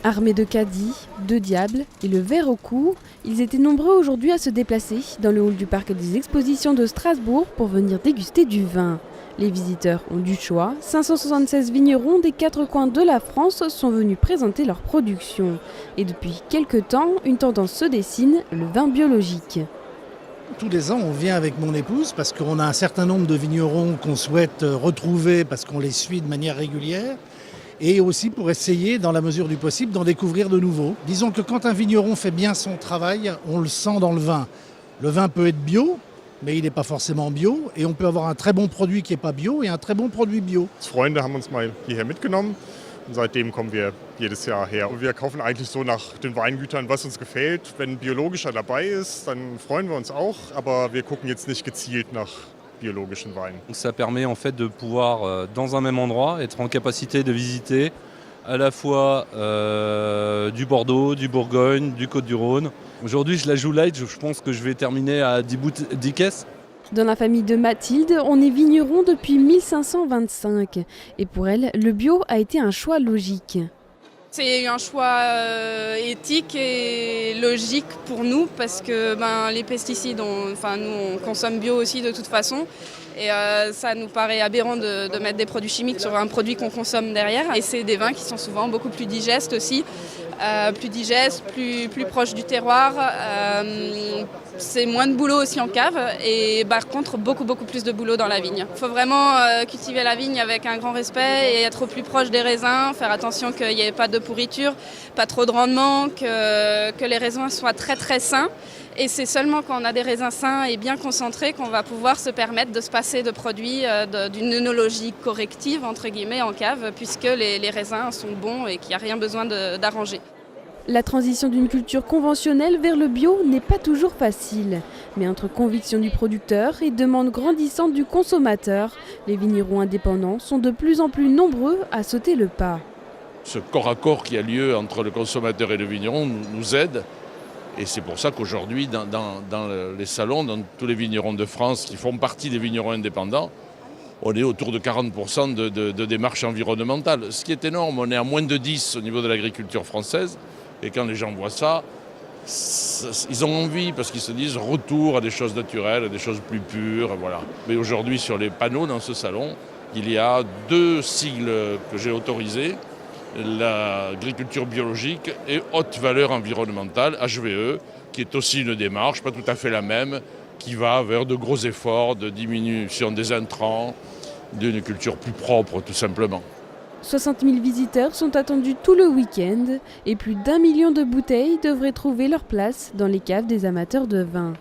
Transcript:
Armés de caddies, de diables et le verre au cou, ils étaient nombreux aujourd'hui à se déplacer dans le hall du parc des expositions de Strasbourg pour venir déguster du vin. Les visiteurs ont du choix. 576 vignerons des 4 coins de la France sont venus présenter leur production. Et depuis quelques temps, une tendance se dessine, le vin biologique. Tous les ans, on vient avec mon épouse parce qu'on a un certain nombre de vignerons qu'on souhaite retrouver parce qu'on les suit de manière régulière. Et aussi pour essayer, dans la mesure du possible, d'en découvrir de nouveaux. Disons que quand un vigneron fait bien son travail, on le sent dans le vin. Le vin peut être bio, mais il n'est pas forcément bio. Et on peut avoir un très bon produit qui n'est pas bio et un très bon produit bio. Freunde haben uns mal hierher mitgenommen und seitdem kommen wir jedes Jahr her. Und wir kaufen eigentlich so nach den Weingütern, was uns gefällt. Wenn biologischer dabei ist, dann freuen wir uns auch. Aber wir gucken jetzt nicht gezielt nach biologischen Wein. Ça permet en fait de pouvoir, dans un même endroit, être en capacité de visiter à la fois du Bordeaux, du Bourgogne, du Côte-du-Rhône. Aujourd'hui, je la joue light, je pense que je vais terminer à 10 caisses. Dans la famille de Mathilde, on est vigneron depuis 1525. Et pour elle, le bio a été un choix logique. C'est un choix éthique et logique pour nous parce que les pesticides, nous on consomme bio aussi de toute façon et ça nous paraît aberrant de mettre des produits chimiques sur un produit qu'on consomme derrière. Et c'est des vins qui sont souvent beaucoup plus digestes aussi, plus proches du terroir. C'est moins de boulot aussi en cave et par contre beaucoup plus de boulot dans la vigne. Il faut vraiment cultiver la vigne avec un grand respect et être au plus proche des raisins, faire attention qu'il n'y ait pas de pourriture, pas trop de rendement, que les raisins soient très sains. Et c'est seulement quand on a des raisins sains et bien concentrés qu'on va pouvoir se permettre de se passer de produits d'une œnologie corrective entre guillemets en cave puisque les raisins sont bons et qu'il n'y a rien besoin d'arranger. La transition d'une culture conventionnelle vers le bio n'est pas toujours facile. Mais entre conviction du producteur et demande grandissante du consommateur, les vignerons indépendants sont de plus en plus nombreux à sauter le pas. Ce corps à corps qui a lieu entre le consommateur et le vigneron nous aide. Et c'est pour ça qu'aujourd'hui, dans les salons, dans tous les vignerons de France qui font partie des vignerons indépendants, on est autour de 40% de démarches environnementales. Ce qui est énorme, on est à moins de 10 au niveau de l'agriculture française. Et quand les gens voient ça, ils ont envie parce qu'ils se disent retour à des choses naturelles, à des choses plus pures. Voilà. Mais aujourd'hui, sur les panneaux dans ce salon, il y a 2 sigles que j'ai autorisés, l'agriculture biologique et haute valeur environnementale, HVE, qui est aussi une démarche, pas tout à fait la même, qui va vers de gros efforts de diminution des intrants, d'une culture plus propre tout simplement. 60 000 visiteurs sont attendus tout le week-end et plus d'1 million de bouteilles devraient trouver leur place dans les caves des amateurs de vin.